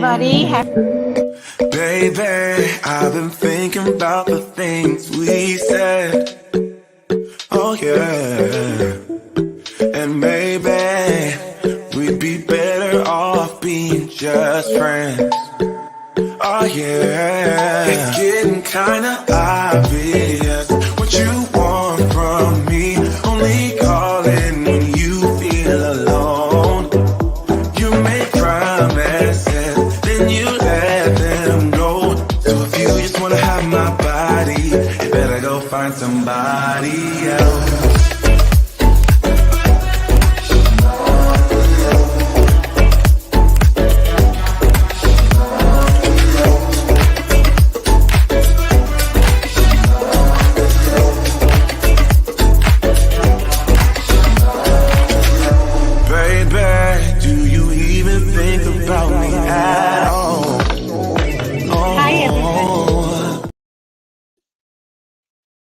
everybody. Baby, I've been thinking about the things we said. Oh yeah. And maybe we'd be better off being just friends. Oh yeah. It's getting kinda obvious what you want from me. Only calling when you feel alone. You make promises, then you let them go. So if you just wanna have my body, you better go find somebody else.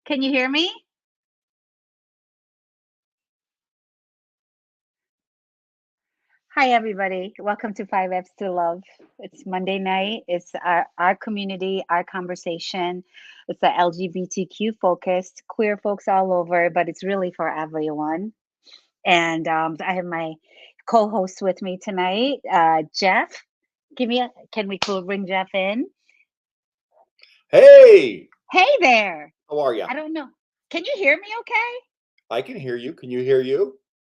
Can you hear me? Hi, everybody. Welcome to 5Fs to Love. It's Monday night. It's our community, our conversation. It's a LGBTQ focused, queer folks all over, but it's really for everyone. And I have my co-host with me tonight, Jeff. Can we bring Jeff in? Hey! Hey there. How are you? I don't know. Can you hear me okay? I can hear you. Can you hear you?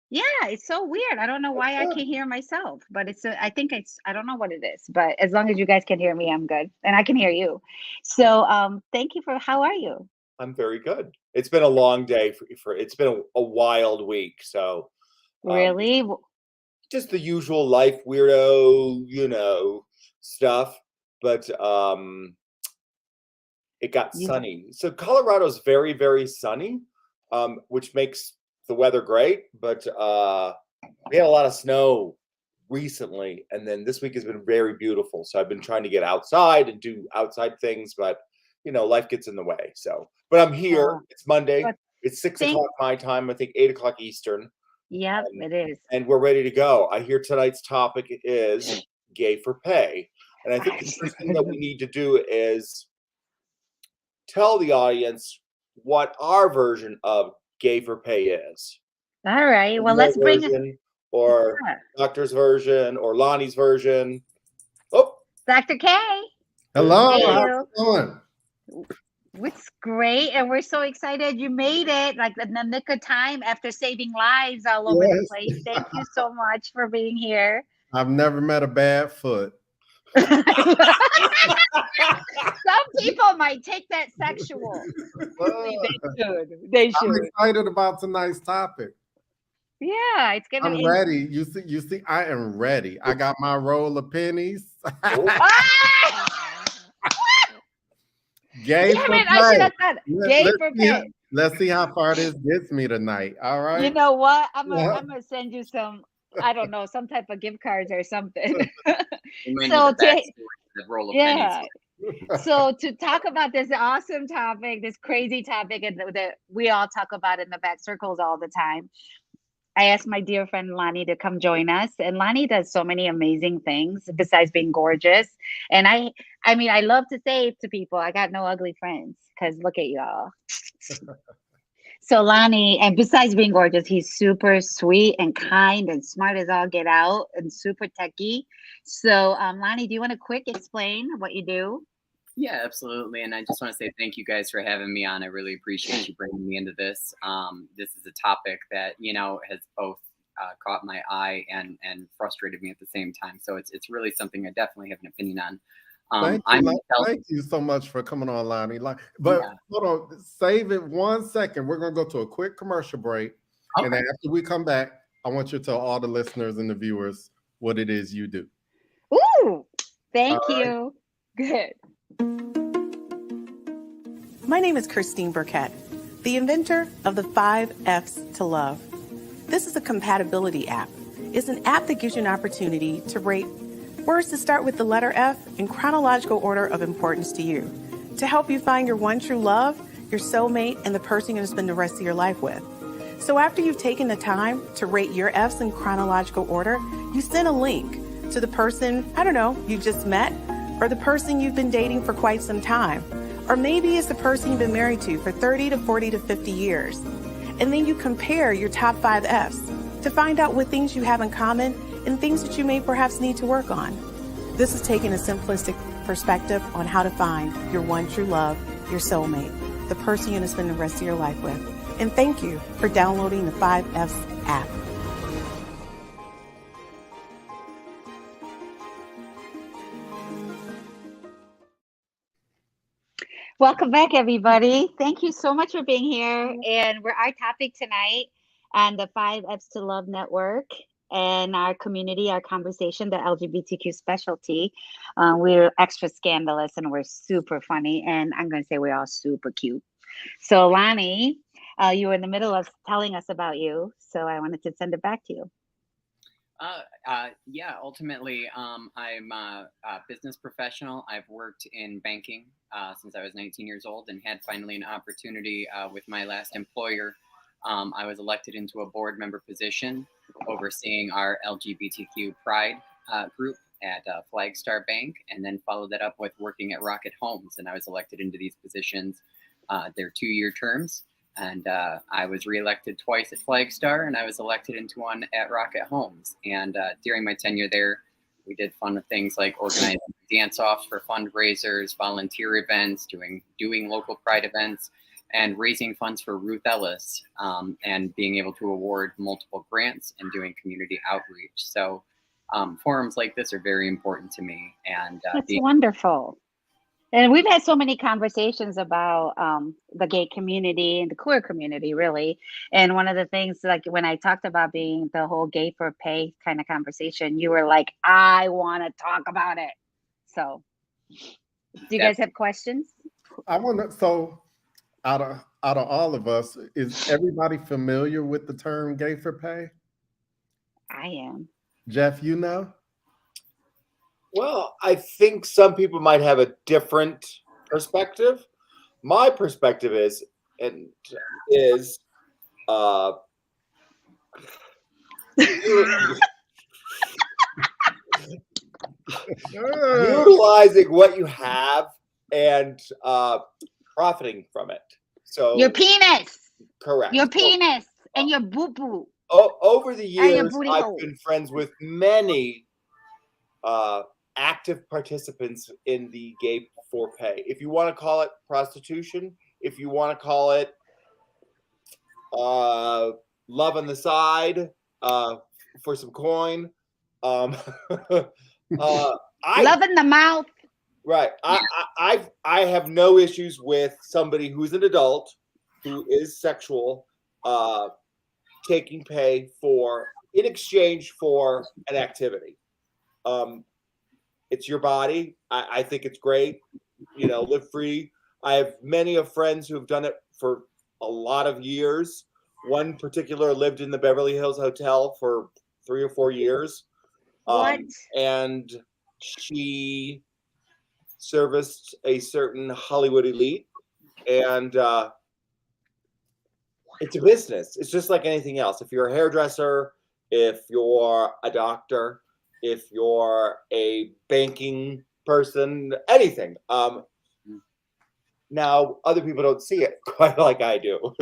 Yeah, it's so weird. I don't know why I can't hear myself, but I think I don't know what it is, but as long as you guys can hear me, I'm good. And I can hear you. So thank you how are you? I'm very good. It's been a long day it's been a wild week. So Really? just the usual life weirdo, stuff. But it got sunny. So Colorado's very, very sunny, which makes the weather great. But we had a lot of snow recently, and then this week has been very beautiful. So I've been trying to get outside and do outside things, but life gets in the way. So, but I'm here. It's Monday. It's 6 o'clock my time. I think 8 o'clock Eastern. Yeah, it is. And we're ready to go. I hear tonight's topic is gay for pay, and I think the first thing that we need to do is tell the audience what our version of gay for pay is. All right. Well, let's bring it. Or Doctor's version or Lonnie's version. Oh, Dr. K. Hello. How's it going? It's great. And we're so excited you made it like in the nick of time after saving lives all over the place. Thank you so much for being here. I've never met a bad foot. Some people might take that sexual. They should. I'm excited about tonight's topic. Yeah, it's gonna be. I'm ready. You see, I am ready. I got my roll of pennies. Gay for pay. I should have said gay for pay. Let's see how far this gets me tonight. All right. You know what? I'm gonna send you some. I don't know, some type of gift cards or something. So to talk about this awesome topic, this crazy topic, and that we all talk about in the back circles all the time, I asked my dear friend Lonnie to come join us. And Lonnie does so many amazing things besides being gorgeous. And I mean, I love to say to people, I got no ugly friends, because look at y'all. So Lonnie, and besides being gorgeous, he's super sweet and kind and smart as all get out and super techie. So Lonnie, do you want to quick explain what you do? Yeah, absolutely. And I just want to say thank you guys for having me on. I really appreciate you bringing me into this. This is a topic that, has both caught my eye and frustrated me at the same time. So it's really something I definitely have an opinion on. Thank you so much for coming on, Lonnie. But hold on, save it 1 second. We're going to go to a quick commercial break. Okay. And after we come back, I want you to tell all the listeners and the viewers what it is you do. Ooh, thank you. Good. My name is Christine Burkett, the inventor of the 5Fs to Love. This is a compatibility app. It's an app that gives you an opportunity to rate words that start with the letter F in chronological order of importance to you, to help you find your one true love, your soulmate, and the person you're going to spend the rest of your life with. So after you've taken the time to rate your Fs in chronological order, you send a link to the person, I don't know, you just met, or the person you've been dating for quite some time. Or maybe it's the person you've been married to for 30 to 40 to 50 years. And then you compare your top 5 F's to find out what things you have in common and things that you may perhaps need to work on. This is taking a simplistic perspective on how to find your one true love, your soulmate, the person you're going to spend the rest of your life with. And thank you for downloading the 5F's app. Welcome back, everybody. Thank you so much for being here. And our topic tonight on the 5F's to Love Network and our community, our conversation, the LGBTQ specialty. We're extra scandalous and we're super funny. And I'm going to say we're all super cute. So Lonnie, you were in the middle of telling us about you. So I wanted to send it back to you. Yeah, ultimately, I'm a business professional. I've worked in banking since I was 19 years old and had finally an opportunity with my last employer. I was elected into a board member position overseeing our LGBTQ Pride group at Flagstar Bank, and then followed that up with working at Rocket Homes. And I was elected into these positions. They're 2-year terms. And I was reelected twice at Flagstar, and I was elected into one at Rocket Homes. And during my tenure there, we did fun things like organizing dance-offs for fundraisers, volunteer events, doing local pride events, and raising funds for Ruth Ellis, and being able to award multiple grants and doing community outreach. So forums like this are very important to me. And that's wonderful. And we've had so many conversations about the gay community and the queer community, really. And one of the things, like when I talked about being the whole gay for pay kind of conversation, you were like, I want to talk about it. So do you guys have questions? I want to, so out of all of us, is everybody familiar with the term gay for pay? I am. Jeff, you know? Well, I think some people might have a different perspective. My perspective is utilizing what you have and profiting from it. So your penis. Correct. Your penis and your boo-boo. Over the years, I've been friends with many active participants in the gay for pay. If you want to call it prostitution, if you want to call it love on the side for some coin, love in the mouth. Right. I have no issues with somebody who's an adult who is sexual taking pay in exchange for an activity. It's your body. I think it's great. Live free. I have many of friends who have done it for a lot of years. One particular lived in the Beverly Hills Hotel for 3 or 4 years. What? And she serviced a certain Hollywood elite. And it's a business. It's just like anything else. If you're a hairdresser, if you're a doctor, if you're a banking person, anything. Now, other people don't see it quite like I do.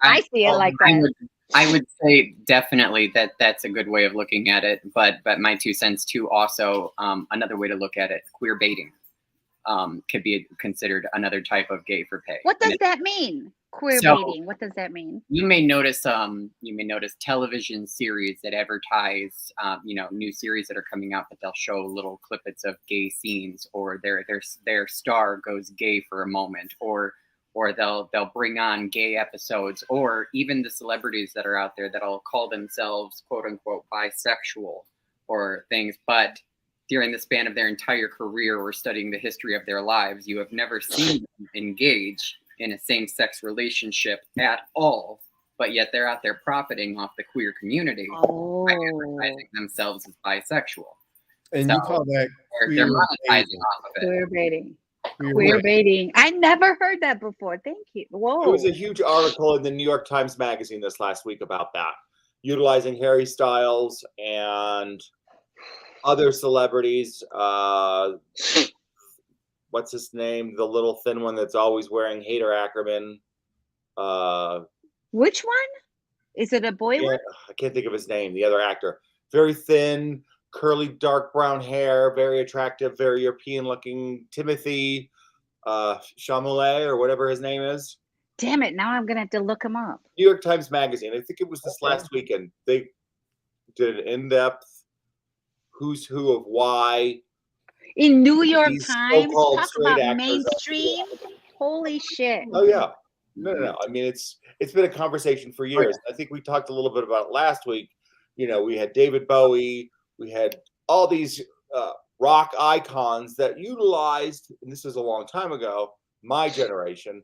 I see it like that. I would say definitely that's a good way of looking at it. But my 2 cents too. Also, another way to look at it, queer baiting could be considered another type of gay for pay. What does that mean? Queer baiting. What does that mean? You may notice television series that advertise new series that are coming out, but they'll show little clippets of gay scenes, or their star goes gay for a moment, or they'll bring on gay episodes, or even the celebrities that are out there that'll call themselves quote unquote bisexual or things, but during the span of their entire career or studying the history of their lives, you have never seen them engage in a same-sex relationship at all, but yet they're out there profiting off the queer community by advertising themselves as bisexual. And so you call that they're monetizing off of it. Queer baiting. Queer baiting. I never heard that before. Thank you. Whoa. There was a huge article in the New York Times Magazine this last week about that, utilizing Harry Styles and other celebrities. What's his name? The little thin one that's always wearing Hader Ackerman. Which one? Is it a boy one? I can't think of his name. The other actor, very thin, curly, dark brown hair, very attractive, very European-looking. Timothy Chalamet or whatever his name is. Damn it! Now I'm gonna have to look him up. New York Times Magazine. I think it was this last weekend. They did an in-depth who's who of why. In New York These Times, so-called talk straight about actors mainstream. Holy shit! Oh yeah, no. I mean, it's been a conversation for years. I think we talked a little bit about it last week. You know, we had David Bowie, we had all these rock icons that utilized, and this was a long time ago, my generation,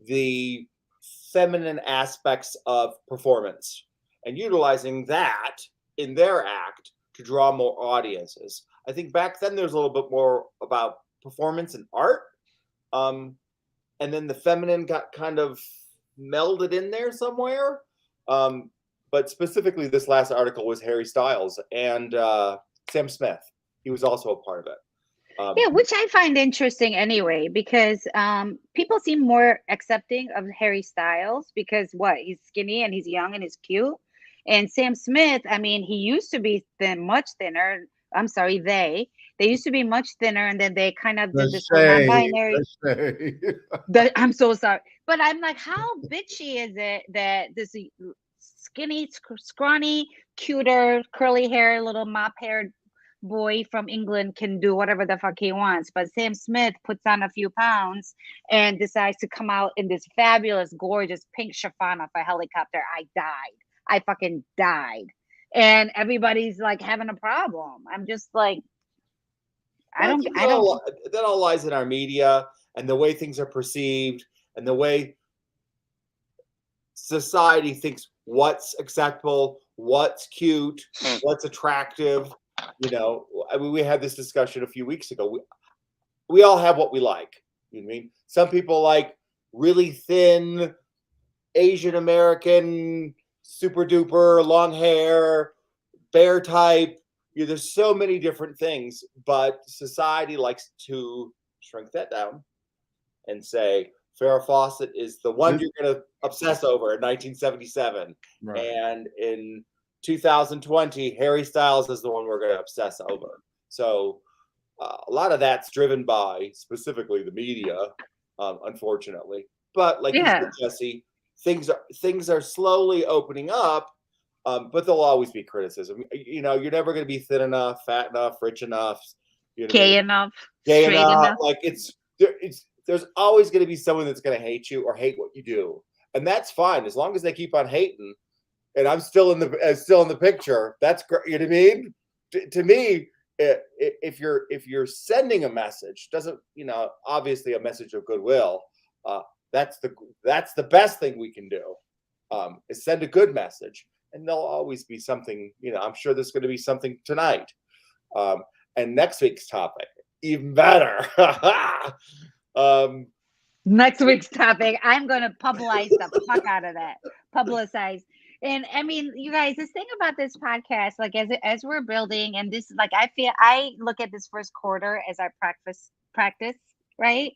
the feminine aspects of performance and utilizing that in their act to draw more audiences. I think back then there's a little bit more about performance and art. And then the feminine got kind of melded in there somewhere. But specifically, this last article was Harry Styles and Sam Smith. He was also a part of it. Yeah, which I find interesting anyway, because people seem more accepting of Harry Styles because he's skinny and he's young and he's cute. And Sam Smith, I mean, he used to be much thinner. I'm sorry, they used to be much thinner, and then they kind of did this non-binary. I'm so sorry, but I'm like, how bitchy is it that this skinny, scrawny, cuter, curly hair, little mop-haired boy from England can do whatever the fuck he wants, but Sam Smith puts on a few pounds and decides to come out in this fabulous, gorgeous pink chiffon off a helicopter. I fucking died. And everybody's like having a problem. I'm just like, that all lies in our media and the way things are perceived and the way society thinks what's acceptable, what's cute, what's attractive. You know, I mean, we had this discussion a few weeks ago. We all have what we like. You know what I mean? Some people like really thin Asian American, super duper long hair, bear type. You know, there's so many different things, but society likes to shrink that down and say Farrah Fawcett is the one you're going to obsess over in 1977, right. And in 2020, Harry Styles is the one we're going to obsess over. So a lot of that's driven by specifically the media, unfortunately. But like you said, Jessie, things are slowly opening up, but there'll always be criticism. You know, you're never going to be thin enough, fat enough, rich enough, you know, gay enough. Like there's always going to be someone that's going to hate you or hate what you do, and that's fine as long as they keep on hating. And I'm still in the picture. That's great. You know what I mean? To me, if you're sending a message, doesn't, you know, obviously a message of goodwill. That's the best thing we can do. Is send a good message, and there'll always be something. You know, I'm sure there's going to be something tonight, and next week's topic even better. Next week's topic, I'm going to publicize the fuck out of that. Publicize. And I mean, you guys, this thing about this podcast, like as we're building, and this, like, I look at this first quarter as our practice, right?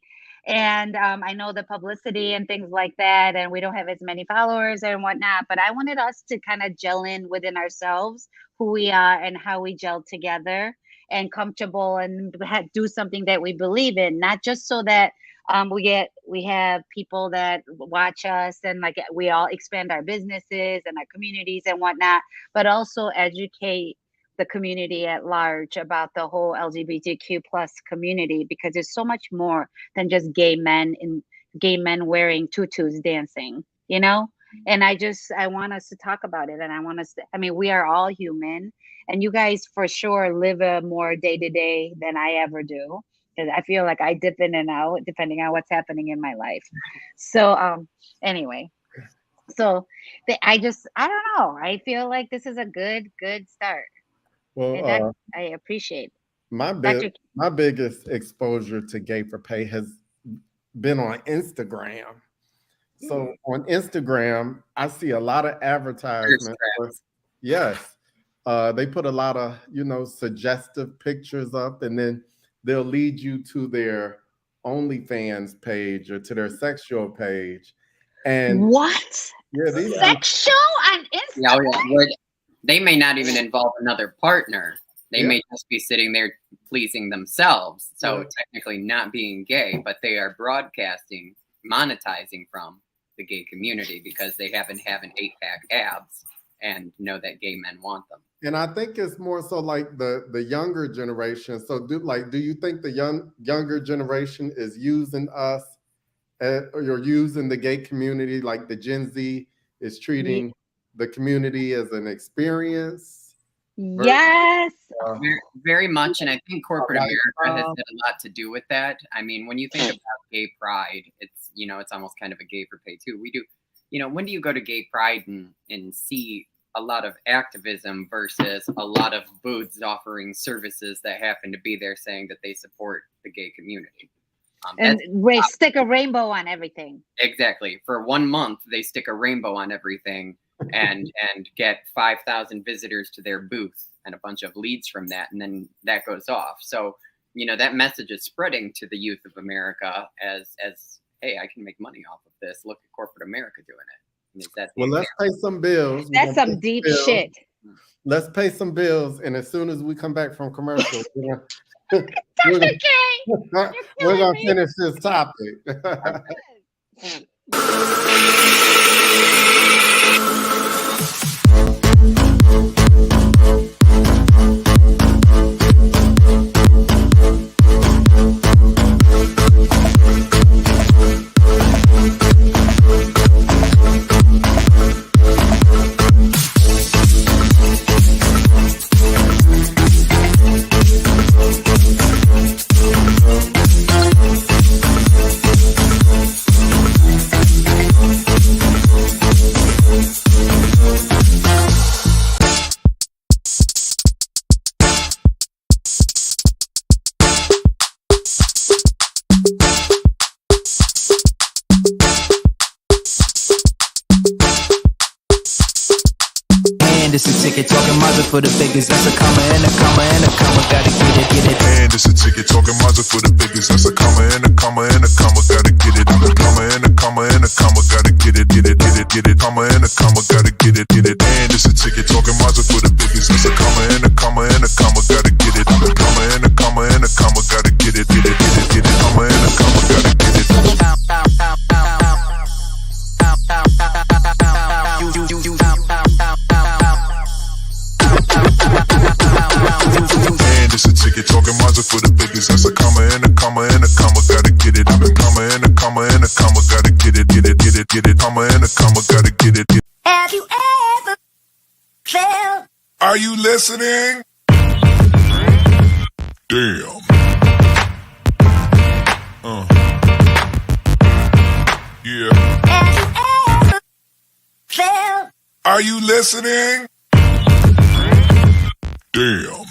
And I know the publicity and things like that, and we don't have as many followers and whatnot, but I wanted us to kind of gel in within ourselves, who we are and how we gel together and comfortable and do something that we believe in, not just so that we have people that watch us and like we all expand our businesses and our communities and whatnot, but also educate the community at large about the whole LGBTQ plus community, because there's so much more than just gay men wearing tutus dancing, you know? And I want us to talk about it. And we are all human, and you guys for sure live a more day-to-day than I ever do. Because I feel like I dip in and out depending on what's happening in my life. So anyway, so I don't know. I feel like this is a good start. Well, I appreciate it. My biggest exposure to Gay for Pay has been on Instagram. So on Instagram, I see a lot of advertisements. Yes. They put a lot of, suggestive pictures up, and then they'll lead you to their OnlyFans page or to their sexual page. And what? yeah, these Sexual on Instagram? They may not even involve another partner. They Yeah. may just be sitting there pleasing themselves. So Yeah. technically not being gay, but they are broadcasting, monetizing from the gay community because they happen to have an 8-pack abs and know that gay men want them. And I think it's more so like the younger generation. So do you think the younger generation is using us or you're using the gay community, like the Gen Z is treating the community as an experience? Yes. Very, very much. And I think corporate America has had a lot to do with that. I mean, when you think about gay pride, it's, it's almost kind of a gay for pay too. We do, when do you go to gay pride and see a lot of activism versus a lot of booths offering services that happen to be there saying that they support the gay community? And stick a rainbow on everything. Exactly. For 1 month, they stick a rainbow on everything and get 5,000 visitors to their booth and a bunch of leads from that. And then that goes off. So, that message is spreading to the youth of America as hey, I can make money off of this. Look at corporate America doing it. Well, let's pay some bills. That's some deep shit. Let's pay some bills. And as soon as we come back from commercial, we're going to finish this topic. It's a ticket talking Mazda for the biggest. That's a comma and a comma and a comma. Gotta get it. And it's a ticket talking Mazda for the biggest. That's a comma and a comma and a comma. Gotta get it. I'm a comma and a comma and a comma. Gotta get it. Comma and a comma. Gotta get it. And it's a ticket talking Mazda for the biggest. That's a comma and a comma and a comma. Gotta get it. I'm a comma and a comma and a comma. Gotta get it. Comma and a comma. Gotta get it. And it's a ticket talking Mazda for the biggest. That's a comma and a comma and a comma. Gotta get it. I'm a comma and a comma and a comma. Gotta get it. Comma and a comma. Gotta get it. Have you ever felt? Are you listening? Damn. Yeah. Have you ever felt? Are you listening? Damn.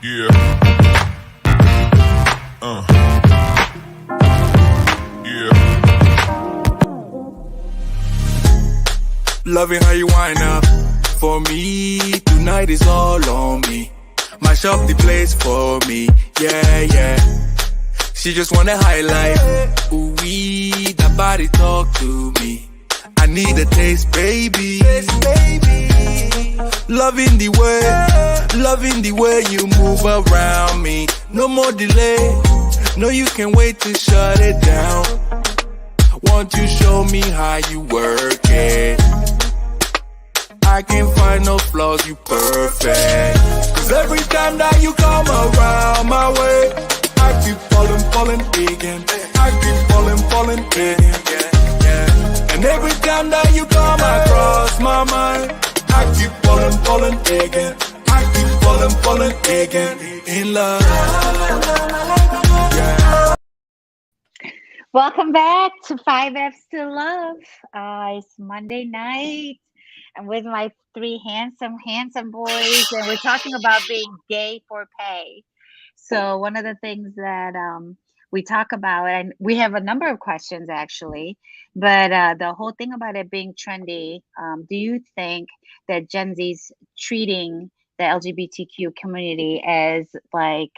Yeah. Yeah. Loving how you wind up for me. Tonight is all on me. Mash up the place for me. Yeah. She just wanna highlight. Ooh, that body talk to me. I need a taste, baby. Loving the way you move around me. No more delay. No, you can't wait to shut it down. Won't you show me how you work it? I can't find no flaws, you perfect. Cause every time that you come around my way, I keep falling again. I keep falling again. And every time that you come across my mind, I keep falling again. I keep falling again. In love. Yeah. Welcome back to 5Fs to Love. It's Monday night. I'm with my 3 handsome boys, and we're talking about being gay for pay. So one of the things that we talk about, and we have a number of questions actually, but the whole thing about it being trendy, do you think that Gen Z's treating the LGBTQ community as like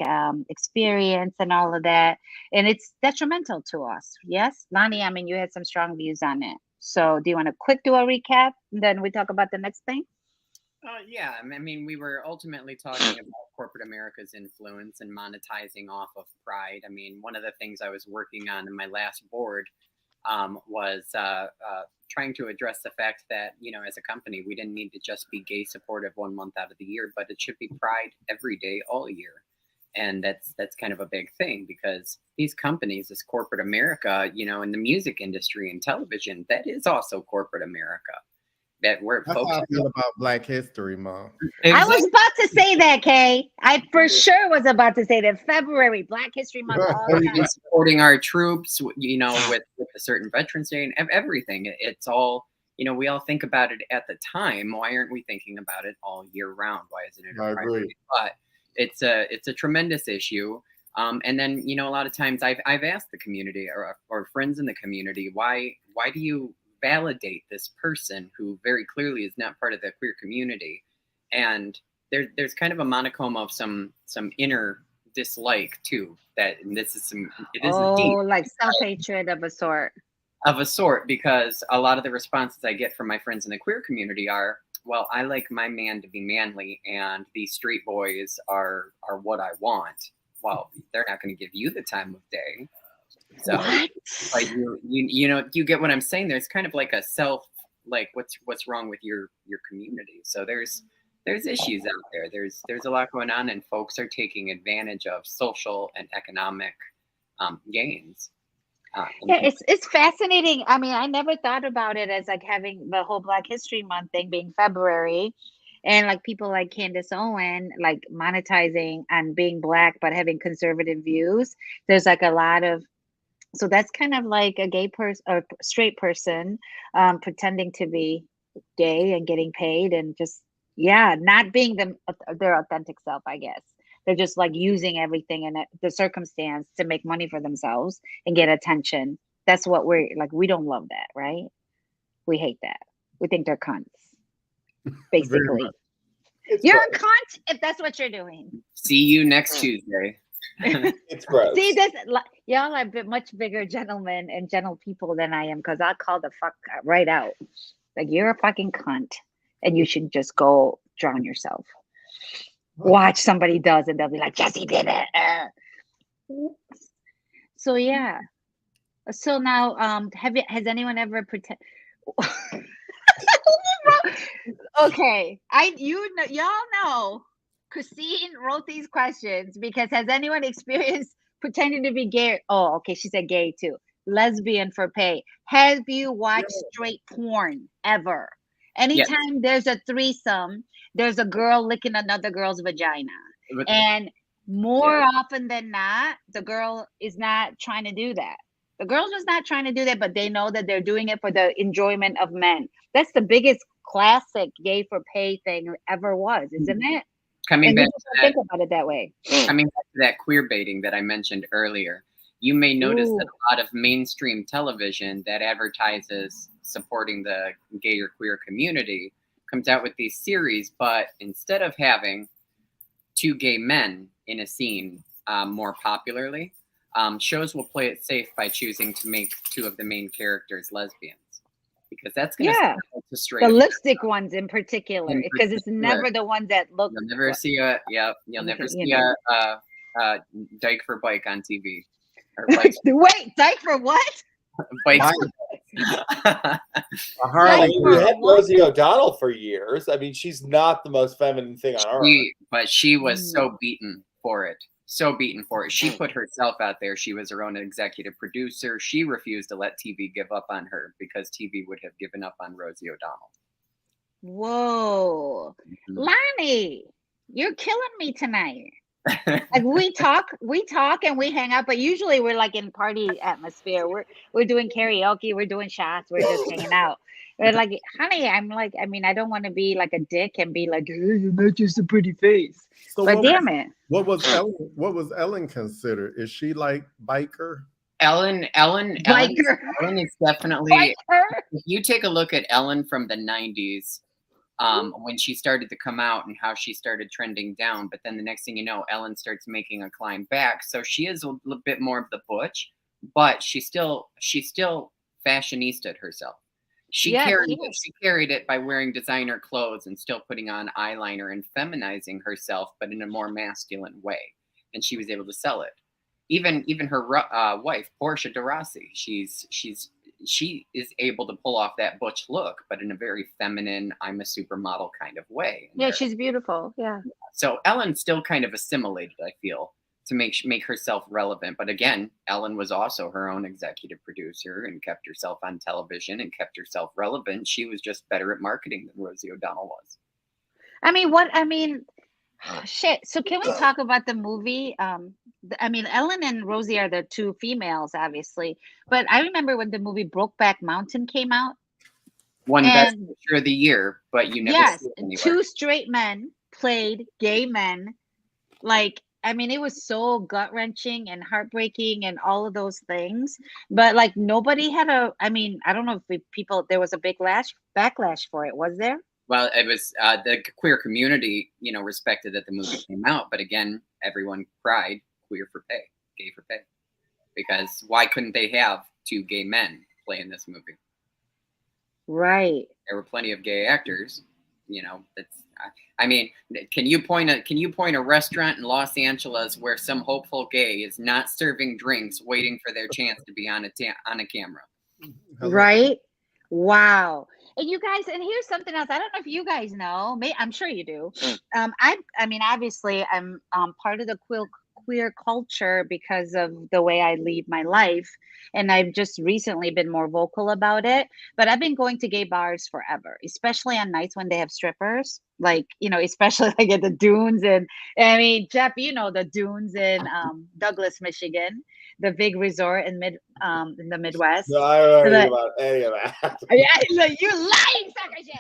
experience and all of that, and it's detrimental to us? Yes, Lonnie, I mean, you had some strong views on it. So do you want to quick do a recap, and then we talk about the next thing? Yeah, I mean, we were ultimately talking about corporate America's influence and monetizing off of pride. I mean, one of the things I was working on in my last board was trying to address the fact that, you know, as a company, we didn't need to just be gay supportive 1 month out of the year, but it should be pride every day, all year. And that's kind of a big thing, because these companies, this corporate America, you know, in the music industry and television, that is also corporate America. That we're That's how I feel about Black History Month. I was about to say that, Kay. I for sure was about to say that February, Black History Month, all the time. Supporting our troops, you know, with a certain Veterans Day and everything. It's all, you know, we all think about it at the time. Why aren't we thinking about it all year round? Why isn't it? I agree. But it's a tremendous issue. And then, you know, a lot of times I've asked the community or friends in the community, why do you validate this person who very clearly is not part of the queer community? And there's kind of a monochrome of some inner dislike too, that this is deep, like self-hatred of a sort. Because a lot of the responses I get from my friends in the queer community are, well, I like my man to be manly, and these straight boys are what I want. Well, they're not going to give you the time of day. So, like, you know, you get what I'm saying. There's kind of like a self, like, what's wrong with your community? So there's issues out there. There's a lot going on, and folks are taking advantage of social and economic gains. Yeah, it's fascinating. I mean, I never thought about it as like having the whole Black History Month thing being February, and like people like Candace Owen, like monetizing and being Black but having conservative views. There's like a lot of, so that's kind of like a gay person or straight person pretending to be gay and getting paid and just, yeah, not being their authentic self, I guess. They're just like using everything in the circumstance to make money for themselves and get attention. That's what we're like. We don't love that, right? We hate that. We think they're cunts, basically. You're a cunt if that's what you're doing. See you next Tuesday. It's gross. See, this y'all are much bigger gentlemen and gentle people than I am, because I'll call the fuck right out. Like, you're a fucking cunt, and you should just go drown yourself. Watch somebody does, and they'll be like, Jessie did it. So yeah. So now, has anyone ever pretend? Okay, y'all know. Christine wrote these questions because has anyone experienced pretending to be gay? Oh, okay, she said gay too. Lesbian for pay. Have you watched straight porn ever? Anytime there's a threesome, there's a girl licking another girl's vagina. And more often than not, the girl is not trying to do that. The girl's just not trying to do that, but they know that they're doing it for the enjoyment of men. That's the biggest classic gay for pay thing ever was, isn't it? Coming back to that, think about it that way. Coming back to that queer baiting that I mentioned earlier, you may notice that a lot of mainstream television that advertises supporting the gay or queer community comes out with these series, but instead of having two gay men in a scene more popularly, shows will play it safe by choosing to make two of the main characters lesbians. Because that's going to straight the lipstick ones in particular, because it's never the ones that look. You'll never see you'll never see a dyke for bike on TV. Or Wait, dyke for what? Bike. We had Rosie O'Donnell for years. I mean, she's not the most feminine thing on earth. But she was so beaten for it. She put herself out there. She was her own executive producer. She refused to let TV give up on her because TV would have given up on Rosie O'Donnell. Whoa. Lonnie, you're killing me tonight. Like we talk and we hang out, but usually we're like in party atmosphere. We're doing karaoke, we're doing shots, we're just hanging out. But like, honey, I'm like, I mean, I don't want to be like a dick and be like, hey, you're not just a pretty face. So but damn it. What was Ellen considered? Is she like biker? Ellen is definitely. If you take a look at Ellen from the 90s, when she started to come out and how she started trending down, but then the next thing you know, Ellen starts making a climb back. So she is a little bit more of the butch, but she still fashionista herself. She carried it by wearing designer clothes and still putting on eyeliner and feminizing herself, but in a more masculine way. And she was able to sell it. Even her wife, Portia de Rossi, she is able to pull off that butch look, but in a very feminine, I'm a supermodel kind of way. Yeah, she's beautiful. Yeah. So Ellen still kind of assimilated, I feel, to make herself relevant. But again, Ellen was also her own executive producer and kept herself on television and kept herself relevant. She was just better at marketing than Rosie O'Donnell was. Shit. So can we talk about the movie? Ellen and Rosie are the two females, obviously. But I remember when the movie Brokeback Mountain came out. Won Best Picture of the Year, but you never see it anywhere. Two straight men played gay men. Like, I mean, it was so gut-wrenching and heartbreaking and all of those things. But like nobody had I don't know if there was a big backlash for it. Was there? Well, it was the queer community, respected that the movie came out. But again, everyone cried queer for pay, gay for pay. Because why couldn't they have two gay men play in this movie? Right. There were plenty of gay actors, can you point a restaurant in Los Angeles where some hopeful gay is not serving drinks, waiting for their chance to be on a camera? Right. Wow. And you guys, and here's something else. I don't know if you guys know. I'm sure you do. Obviously, I'm part of the queer culture because of the way I lead my life, and I've just recently been more vocal about it. But I've been going to gay bars forever, especially on nights when they have strippers. Like, especially like at the Dunes, and Jeff, the Dunes in Douglas, Michigan. The big resort in the Midwest. No, I don't know about any of that. Yeah, you lying sucker shit.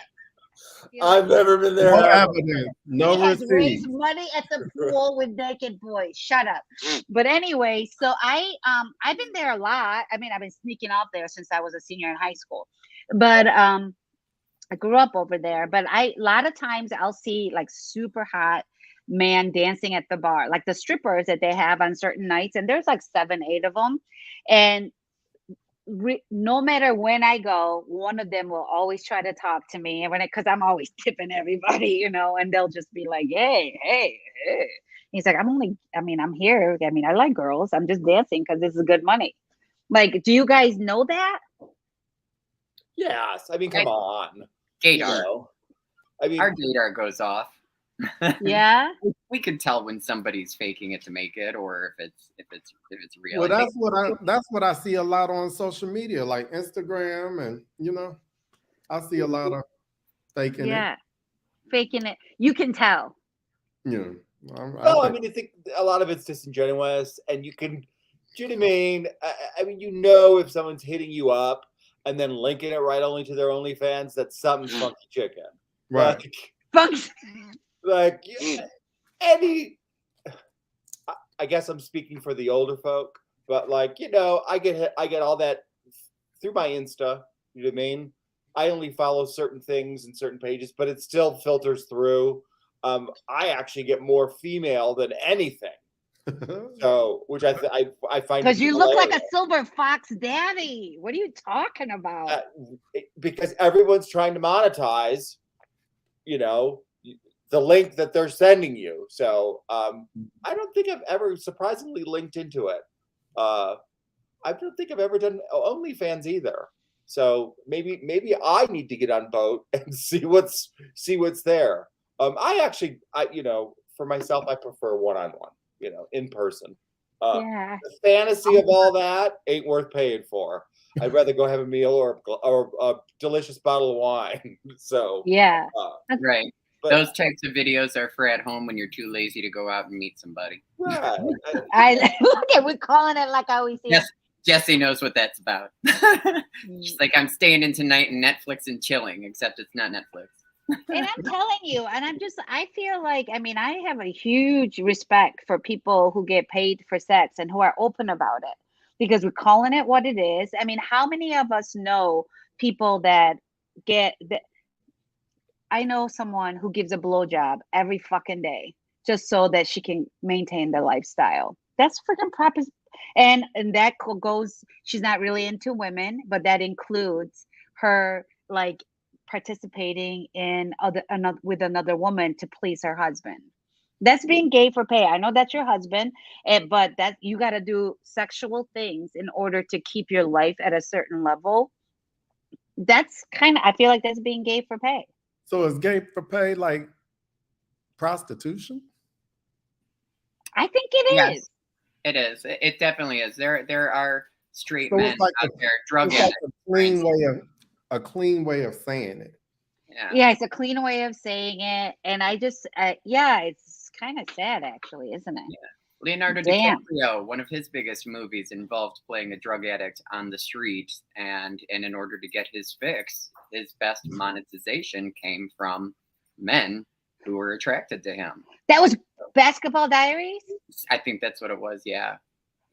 I've never been there. No evidence. No receipt. Raise money at the pool with naked boys. Shut up. But anyway, so I've been there a lot. I've been sneaking out there since I was a senior in high school. But I grew up over there. But a lot of times I'll see like super hot man dancing at the bar, like the strippers that they have on certain nights, and there's like 7-8 of them, and no matter when I go, one of them will always try to talk to me, and because I'm always tipping everybody, and they'll just be like, hey. He's like, I'm here. I like girls. I'm just dancing because this is good money. Like, do you guys know that? Yes. Come on. Gaydar. Our gaydar goes off. Yeah. We could tell when somebody's faking it to make it, or if it's real. Well, that's what I see a lot on social media, like Instagram, and I see a lot of faking it. Yeah, faking it. You can tell. Yeah. I think a lot of it's disingenuous, and you can. Do you know what I mean? If someone's hitting you up and then linking it right only to their OnlyFans, that's something funky chicken, right? Like I guess I'm speaking for the older folk, but I get all that through my Insta. You know what I mean? I only follow certain things and certain pages, but it still filters through. I actually get more female than anything. So, which I find, because you look like a silver fox daddy. What are you talking about? Because everyone's trying to monetize, the link that they're sending you. So I don't think I've ever surprisingly linked into it. I don't think I've ever done OnlyFans either. So maybe I need to get on boat and see what's there. For myself, I prefer one-on-one, in person. The fantasy of all that ain't worth paying for. I'd rather go have a meal or a delicious bottle of wine. So yeah, right. But those types of videos are for at home when you're too lazy to go out and meet somebody. Right. We're calling it like I always say. Jessie knows what that's about. She's like, I'm staying in tonight and Netflix and chilling, except it's not Netflix. And I'm telling you, and I feel like, I mean, I have a huge respect for people who get paid for sex and who are open about it because we're calling it what it is. I mean, how many of us know people that get that? I know someone who gives a blowjob every fucking day just so that she can maintain the lifestyle. That's freaking proper. And that goes, she's not really into women, but that includes her like participating in with another woman to please her husband. That's being gay for pay. I know that's your husband, but that you got to do sexual things in order to keep your life at a certain level. That's kind of, I feel like that's being gay for pay. So is gay for pay like prostitution? I think it Yes, is. it is. It definitely is. There are straight So men it's like out there, drug it's like addicts. a clean way of saying it. Yeah, it's a clean way of saying it, and I just, yeah, it's kind of sad, actually, isn't it? Yeah. Leonardo Damn. DiCaprio, one of his biggest movies involved playing a drug addict on the street, and in order to get his fix, his best monetization came from men who were attracted to him. That was Basketball Diaries? I think that's what it was. Yeah.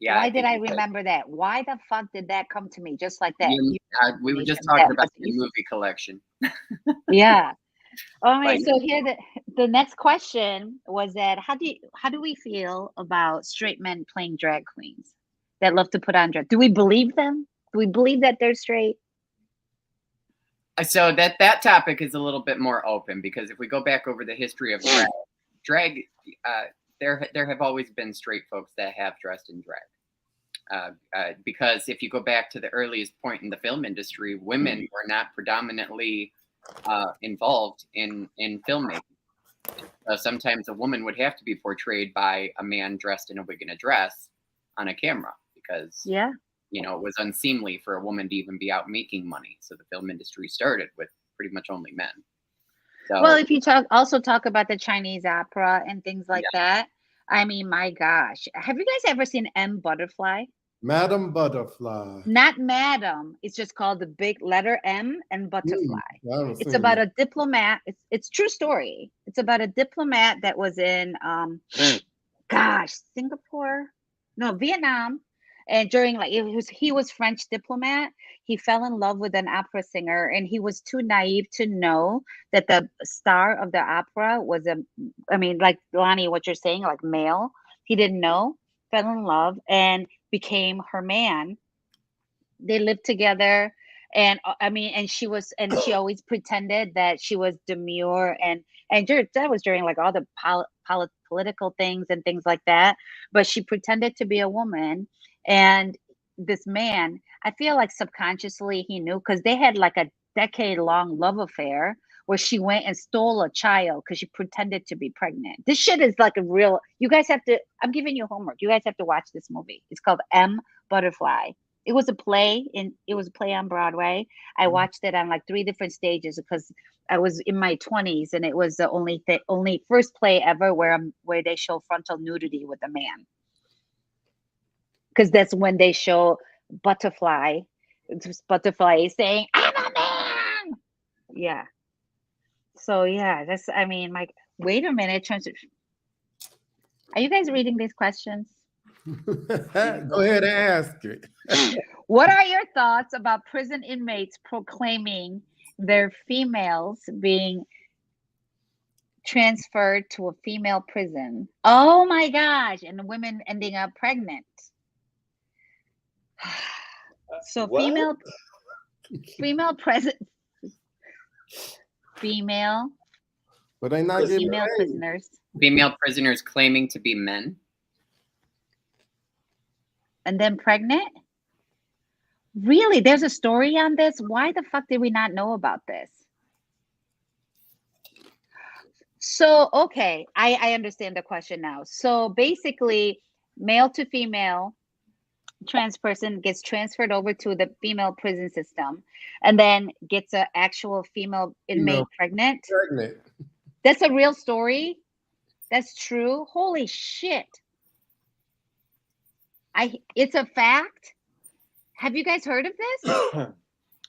Yeah. Why did I remember that? Why the fuck did that come to me just like that? We were just talking about the movie collection. Yeah. All right. So here the next question was that how do we feel about straight men playing drag queens that love to put on drag? Do we believe them? Do we believe that they're straight? So that topic is a little bit more open because if we go back over the history of drag, there have always been straight folks that have dressed in drag. Because if you go back to the earliest point in the film industry, women were not predominantly involved in filmmaking. Sometimes a woman would have to be portrayed by a man dressed in a wig and a dress on a camera because it was unseemly for a woman to even be out making money. So the film industry started with pretty much only men. So, well, if you also talk about the Chinese opera and things like that, I mean, my gosh, have you guys ever seen M Butterfly? Madam Butterfly. Not Madam. It's just called the big letter M and Butterfly. It's about a diplomat. It's true story. It's about a diplomat that was in Singapore, no, Vietnam, and during he was French diplomat. He fell in love with an opera singer, and he was too naive to know that the star of the opera was like Lonnie, what you're saying, like male. He didn't know, fell in love, and became her man. They lived together, and she always pretended that she was demure, and that was during like all the political things and things like that. But she pretended to be a woman, and this man, I feel like subconsciously he knew because they had like a decade-long love affair where she went and stole a child because she pretended to be pregnant. This shit is like a real. You guys have to. I'm giving you homework. You guys have to watch this movie. It's called M Butterfly. It was a play on Broadway. I watched it on like 3 different stages because I was in my 20s, and it was the only first play ever where they show frontal nudity with a man. Because that's when they show Butterfly. Butterfly is saying, "I'm a man." Yeah. So yeah, wait a minute. Are you guys reading these questions? Go ahead and ask it. What are your thoughts about prison inmates proclaiming their females being transferred to a female prison? Oh my gosh, and the women ending up pregnant. So What? female But they not getting female paid. prisoners. Female prisoners claiming to be men. And then pregnant? Really? There's a story on this? Why the fuck did we not know about this? So, okay, I understand the question now. So basically, male to female trans person gets transferred over to the female prison system and then gets an actual female inmate pregnant. That's a real story? That's true? Holy shit. It's a fact? Have you guys heard of this?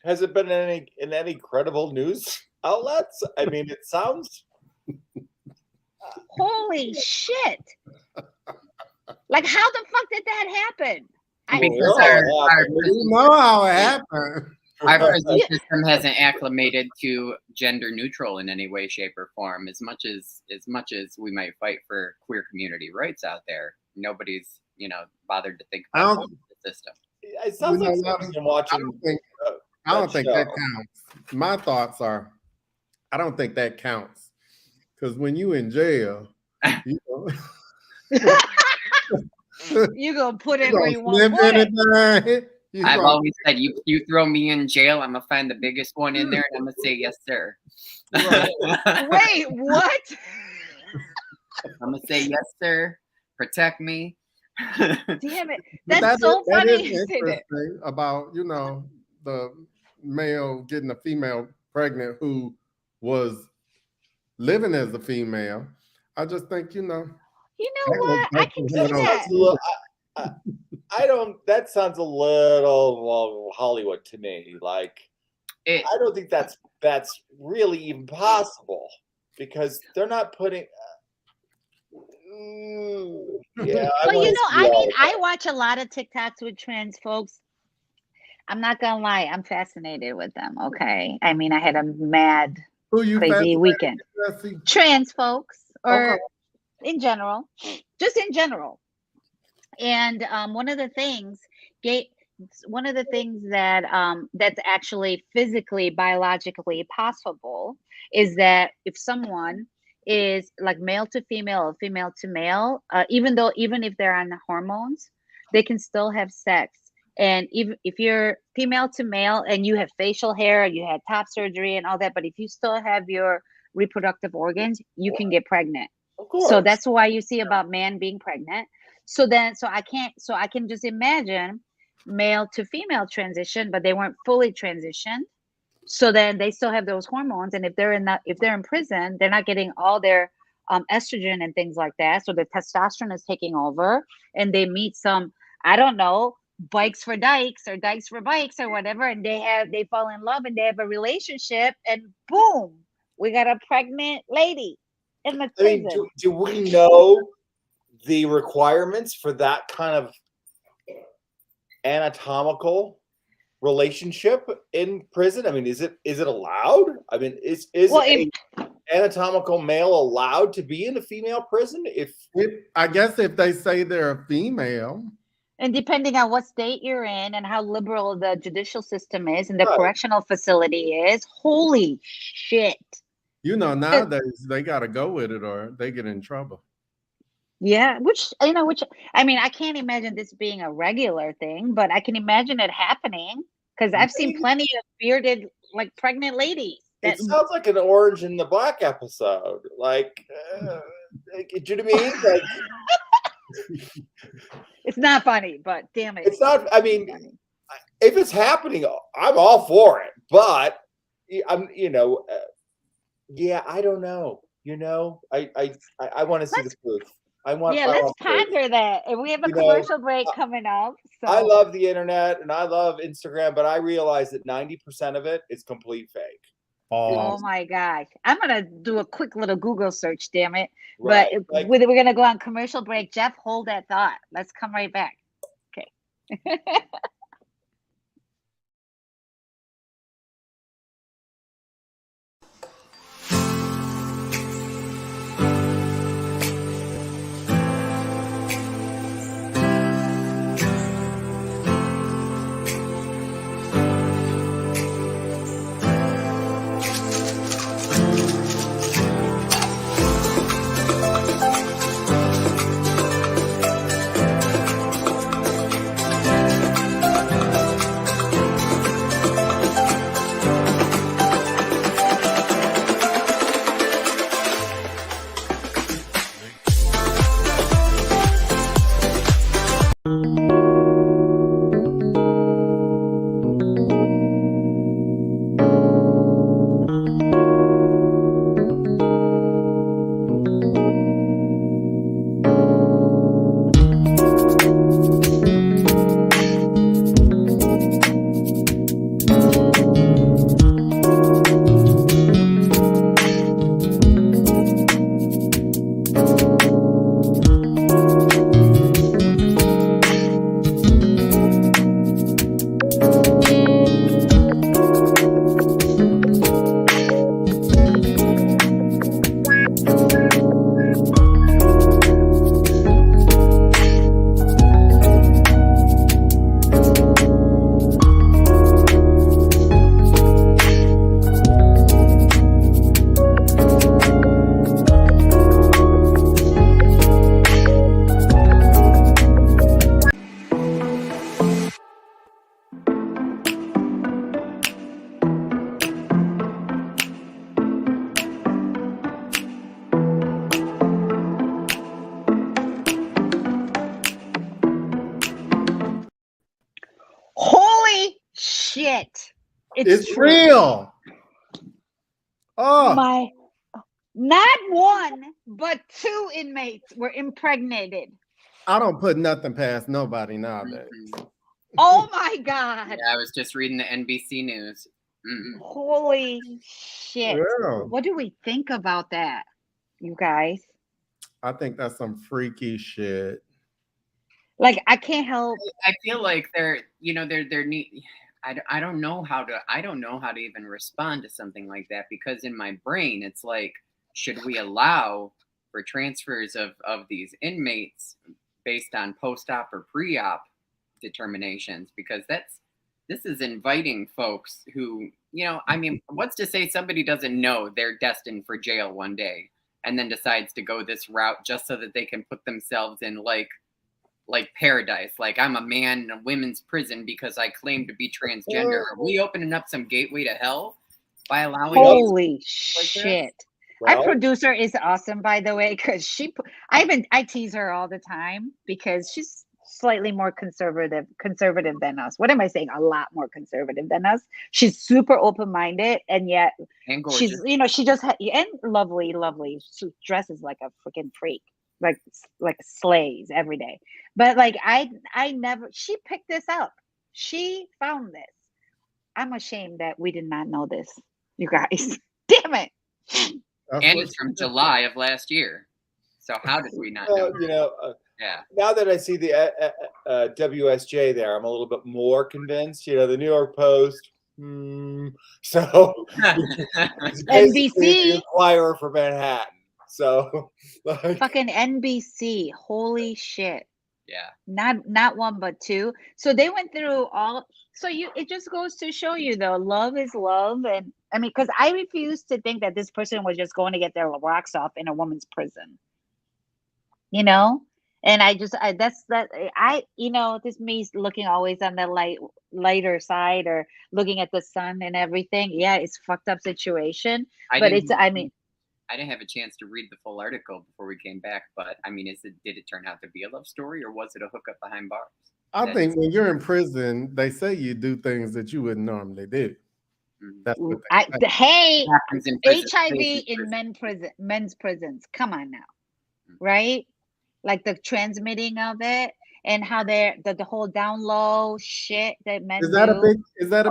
Has it been in any credible news outlets? I mean, it sounds. Holy shit! Like, how the fuck did that happen? Because You know how it happened. our prison system hasn't acclimated to gender neutral in any way, shape, or form. As much as we might fight for queer community rights out there, nobody's bothered to think about the system. It sounds like something you're watching. I don't think that counts. My thoughts are, I don't think that counts, because when you in jail, you know, You gonna put it where you want to put it. I've always said, you throw me in jail, I'm gonna find the biggest one in there, and I'm gonna say yes, sir. Wait, what? I'm gonna say yes, sir. Protect me. Damn it! That's so funny. That is interesting about the male getting a female pregnant who was living as a female. I just think You know what? I can see that. I don't. That sounds a little Hollywood to me. Like, I don't think that's really even possible, because they're not putting. Yeah. But I watch a lot of TikToks with trans folks. I'm not gonna lie, I'm fascinated with them. Okay, I mean, I had a mad, crazy weekend. Trans folks, or in general, just in general. And one of the things that that's actually physically, biologically possible is that if someone is like male to female or female to male, even if they're on hormones, they can still have sex. And even if you're female to male and you have facial hair, you had top surgery and all that, but if you still have your reproductive organs, you can get pregnant. Of course. So that's why you see about man being pregnant. So I can just imagine male to female transition, but they weren't fully transitioned. So then they still have those hormones, and if they're in prison, they're not getting all their estrogen and things like that. So the testosterone is taking over, and they meet some, I don't know, bikes for dykes or dykes for bikes or whatever, and they fall in love and they have a relationship, and boom, we got a pregnant lady in the prison. I mean, do we know the requirements for that kind of anatomical relationship in prison? I mean, is it allowed? I mean, is an anatomical male allowed to be in a female prison? I guess if they say they're a female. And depending on what state you're in and how liberal the judicial system is and the correctional facility is, holy shit. Nowadays they got to go with it or they get in trouble. Yeah, which I mean, I can't imagine this being a regular thing, but I can imagine it happening, because I've seen plenty of bearded, like, pregnant ladies. It sounds like an Orange and the Black episode. Like, do you know what I mean? Like, it's not funny, but damn it. It's not, I mean, if it's happening, I'm all for it. But, I don't know. I want to see the proof. Let's ponder that. And we have a commercial break coming up. So. I love the internet and I love Instagram, but I realize that 90% of it is complete fake. Oh my gosh. I'm going to do a quick little Google search, damn it. Right. But we're going to go on commercial break. Jeff, hold that thought. Let's come right back. Okay. shit. It's true. real. Oh, My not one, but 2 inmates were impregnated. I don't put nothing past nobody nowadays. Oh my God. Yeah, I was just reading the NBC News. Holy shit. Yeah. What do we think about that, you guys? I think that's some freaky shit. Like, I can't help. I feel like they're neat. I don't know how to even respond to something like that, because in my brain it's like, should we allow for transfers of these inmates based on post-op or pre-op determinations? Because this is inviting folks who, I mean, what's to say somebody doesn't know they're destined for jail one day and then decides to go this route just so that they can put themselves in like paradise, like I'm a man in a women's prison because I claim to be transgender. Are we opening up some gateway to hell by allowing? Holy shit! Well, Our producer is awesome, by the way, because I tease her all the time because she's slightly more conservative than us. What am I saying? A lot more conservative than us. She's super open-minded, and yet and gorgeous. she's she just and lovely. She dresses like a freaking freak. Like slays every day. But like I never, she picked this up. She found this. I'm ashamed that we did not know this, you guys. Damn it. And it's from July of last year. So how did we not know? Yeah. Now that I see the WSJ there, I'm a little bit more convinced. The New York Post. So it's basically the Inquirer for Manhattan. So fucking NBC. Holy shit. Yeah. Not one but 2. So they went through all. So it just goes to show you, though, love is love. And I mean, because I refuse to think that this person was just going to get their rocks off in a woman's prison. And this me looking always on the lighter side or looking at the sun and everything. Yeah, it's a fucked up situation. I didn't have a chance to read the full article before we came back, but I mean, did it turn out to be a love story, or was it a hookup behind bars? I think when you're in prison, they say you do things that you wouldn't normally do. That's what HIV in men's prisons. Come on now, right? Like the transmitting of it and how they're the whole down low shit that men is that a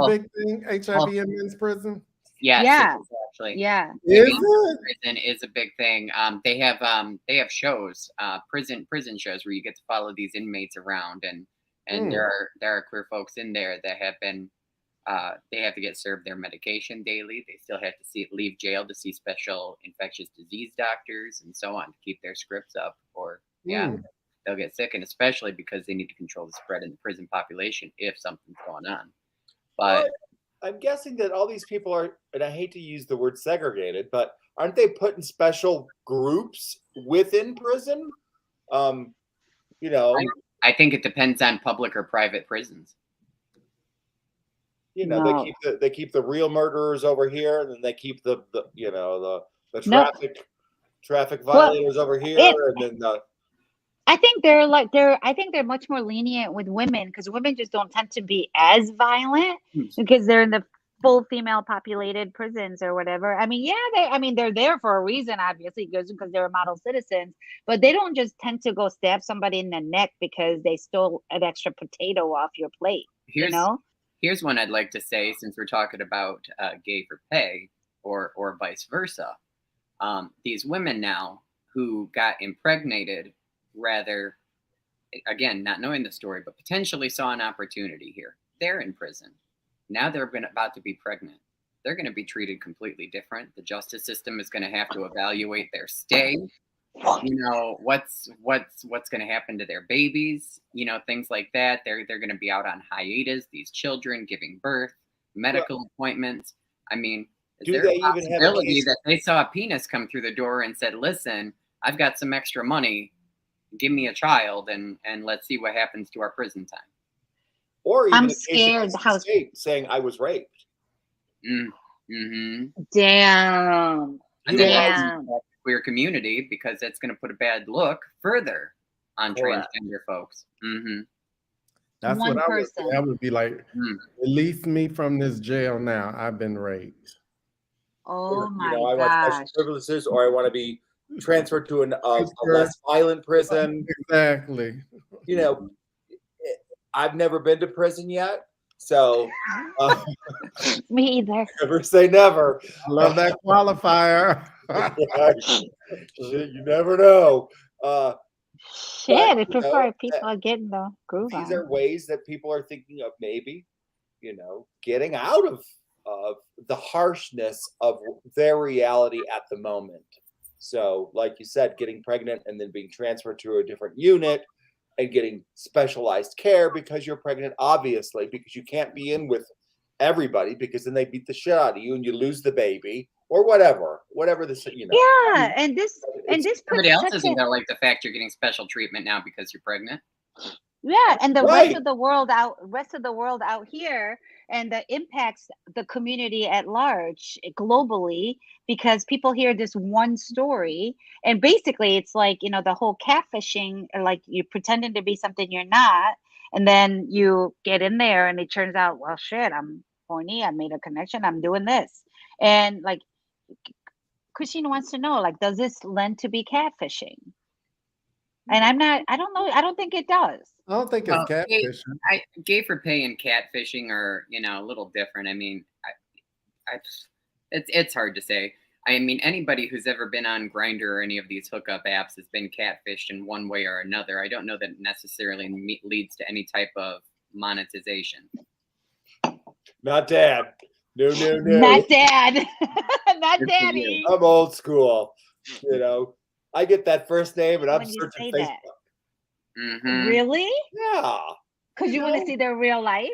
big thing? HIV in men's prison? Yeah. Actually. Yeah. Prison is a big thing. They have shows, prison shows where you get to follow these inmates around, and there are queer folks in there that have been they have to get served their medication daily. They still have to leave jail to see special infectious disease doctors and so on to keep their scripts up, or they'll get sick, and especially because they need to control the spread in the prison population if something's going on. But I'm guessing that all these people are, and I hate to use the word segregated, but aren't they put in special groups within prison? I think it depends on public or private prisons. They keep the real murderers over here, and then they keep the traffic violators over here, and then I think they're much more lenient with women, because women just don't tend to be as violent because they're in the full female populated prisons or whatever. I mean, they're there for a reason, obviously, because they're model citizens, but they don't just tend to go stab somebody in the neck because they stole an extra potato off your plate. Here's one I'd like to say, since we're talking about gay for pay or vice versa. These women now who got impregnated, rather, again, not knowing the story, but potentially saw an opportunity here. They're in prison. Now they're about to be pregnant. They're going to be treated completely different. The justice system is going to have to evaluate their stay. What's going to happen to their babies? Things like that. They're going to be out on hiatus. These children giving birth, medical appointments. I mean, is there a possibility that they saw a penis come through the door and said, "Listen, I've got some extra money. Give me a child, and let's see what happens to our prison time." Or even I'm scared. The state saying I was raped. Mm-hmm. Damn. And then the queer community, because that's going to put a bad look further on transgender folks. Mm-hmm. That's One what I would person. say. I would be like, release me from this jail now. I've been raped. Oh Or, my I want special gosh. privileges, or I want to be transferred to a less violent prison. Exactly. I've never been to prison yet, so Me either. never say never. I love that qualifier. You never know. Shit, I prefer people are getting the groove These on. are ways that people are thinking of maybe, getting out of the harshness of their reality at the moment. So, like you said, getting pregnant and then being transferred to a different unit and getting specialized care because you're pregnant, obviously, because you can't be in with everybody because then they beat the shit out of you and you lose the baby or whatever the. Yeah, and this Somebody else isn't gonna like the fact you're getting special treatment now because you're pregnant. Yeah, and the Right. rest of the world out here, and that impacts the community at large globally, because people hear this one story, and basically it's like, the whole catfishing, like you're pretending to be something you're not, and then you get in there and it turns out, well, shit, I'm horny, I made a connection, I'm doing this. And like Christine wants to know, like, does this lend to be catfishing? And I don't know, I don't think it does. I don't think it's catfishing. Gay for pay and catfishing are, a little different. I mean, it's hard to say. I mean, anybody who's ever been on Grindr or any of these hookup apps has been catfished in one way or another. I don't know that necessarily leads to any type of monetization. Not Dad. No. Not Dad. Not Daddy. I'm old school. I get that first name and I'm searching Facebook. Mm-hmm. Really? Yeah. Because you want to see their real life?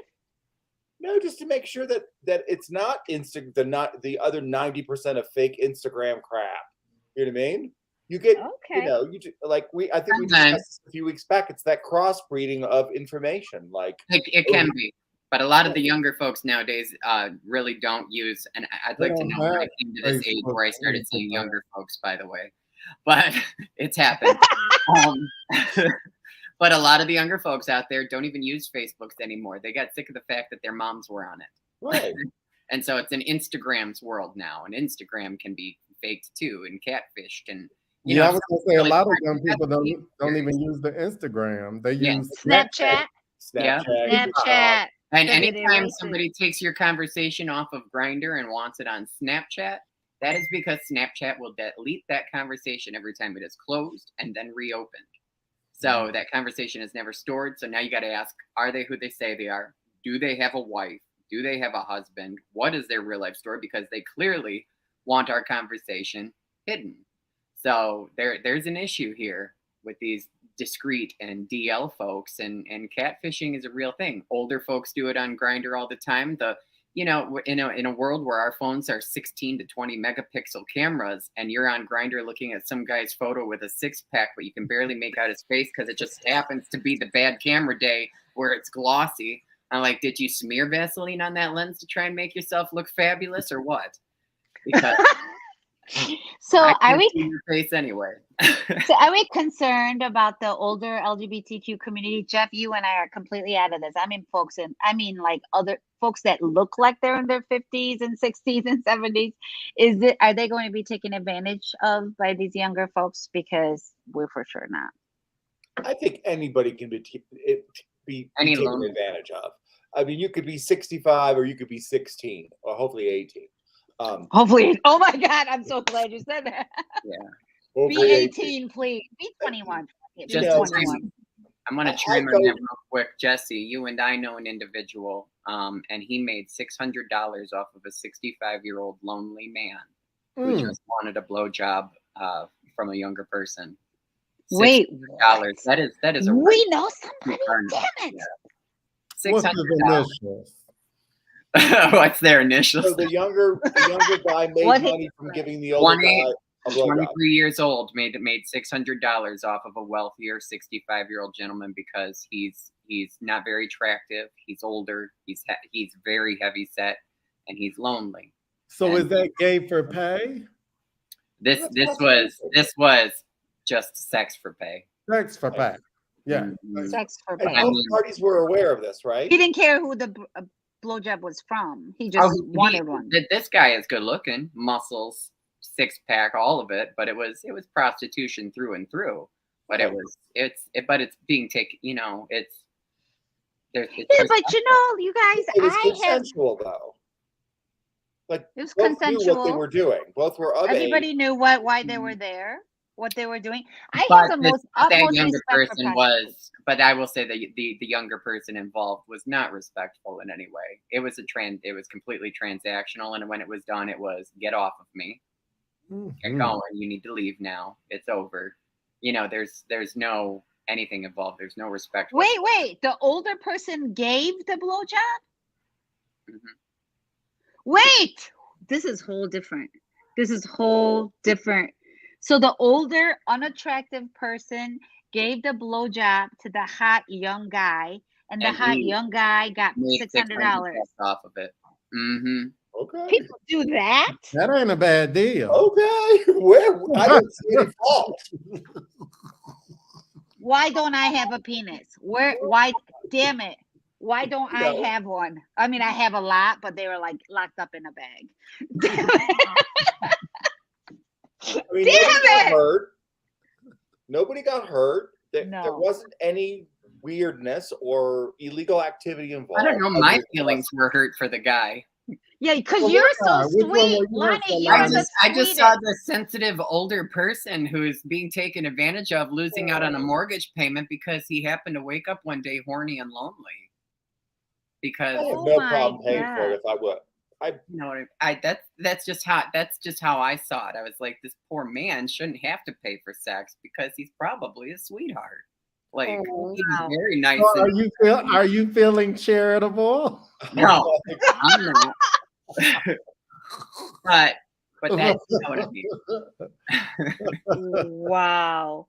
No, just to make sure that it's not the other 90% of fake Instagram crap. You know what I mean? You get, I think we discussed this a few weeks back. It's that crossbreeding of information. Like it can be, but a lot of the younger folks nowadays really don't use. And I'd like to know when I came to this age where I started seeing younger folks, by the way, but it's happened. But a lot of the younger folks out there don't even use Facebooks anymore. They got sick of the fact that their moms were on it. Right. And so it's in Instagram's world now, and Instagram can be faked too and catfished. And I was gonna say a lot of young people don't even use the Instagram. They use Snapchat. Snapchat. And anytime somebody takes your conversation off of Grindr and wants it on Snapchat, that is because Snapchat will delete that conversation every time it is closed and then reopened. So that conversation is never stored. So now you got to ask, are they who they say they are? Do they have a wife? Do they have a husband? What is their real life story? Because they clearly want our conversation hidden. So there's an issue here with these discreet and DL folks, and catfishing is a real thing. Older folks do it on Grindr all the time. In a world where our phones are 16 to 20 megapixel cameras, and you're on Grindr looking at some guy's photo with a 6-pack, but you can barely make out his face because it just happens to be the bad camera day where it's glossy. I'm like, did you smear Vaseline on that lens to try and make yourself look fabulous, or what? Because so are we your face anyway? So are we concerned about the older LGBTQ community? Jeff, you and I are completely out of this. I mean like other folks that look like they're in their 50s and 60s and 70s. Are they going to be taken advantage of by these younger folks? Because we're for sure not. I think anybody can be taken advantage of. I mean, you could be 65 or you could be 16 or hopefully 18. Hopefully. Oh my God, I'm so glad you said that. Yeah. Be 18, please. Be 21. Be 21. I'm going to chime in that real quick. Jesse, you and I know an individual, and he made $600 off of a 65-year-old lonely man who just wanted a blowjob from a younger person. Wait, that is a we know somebody. Damn it. Yeah. What's his initials? What's their initials? So the younger guy made money from giving the older guy a blowjob. 23 years old, made $600 off of a wealthier 65-year-old gentleman because he's not very attractive. He's older. He's very heavy set, and he's lonely. So is that gay for pay? This was just sex for pay. Sex for pay. Yeah. Sex for And pay. both parties were aware of this, right? He didn't care who the blowjob was from. He Oh, just wanted one. This guy is good looking, muscles, 6-pack, all of it. But it was prostitution through and through. But but it's being taken. You know, it's there's. Yeah, but you know, you guys, It was consensual though. Like it was both knew what they consensual. were doing. Both were of Everybody age. knew why they were there, what they were doing. I But have the that utmost younger respect for person prostitutes. but I will say that the younger person involved was not respectful in any way. It was completely transactional, and when it was done, it was get off of me, get going. You need to leave now. It's over. You know, there's no anything involved. There's no respect. Wait. The older person gave the blowjob? Mm-hmm. Wait, this is whole different. So the older, unattractive person gave the blowjob to the hot young guy, and the hot young guy got $600 off of it. Mm-hmm. Okay. People do that? That ain't a bad deal. Okay. Where I don't see any fault. Why don't I have a penis? Why, damn it. Why don't I have one? I mean, I have a lot, but they were like locked up in a bag. I mean, nobody got hurt. Nobody got hurt. There wasn't any weirdness or illegal activity involved. I don't know. My feelings were hurt for the guy. Yeah, because you're so sweet, Lonnie. I just saw this sensitive older person who's being taken advantage of, losing out on a mortgage payment because he happened to wake up one day horny and lonely. Because I have no problem paying for it if I would. That's just how I saw it. I was like, this poor man shouldn't have to pay for sex because he's probably a sweetheart. Like he's very nice. So are you feeling charitable? No, I'm not. but that's what I mean. Wow.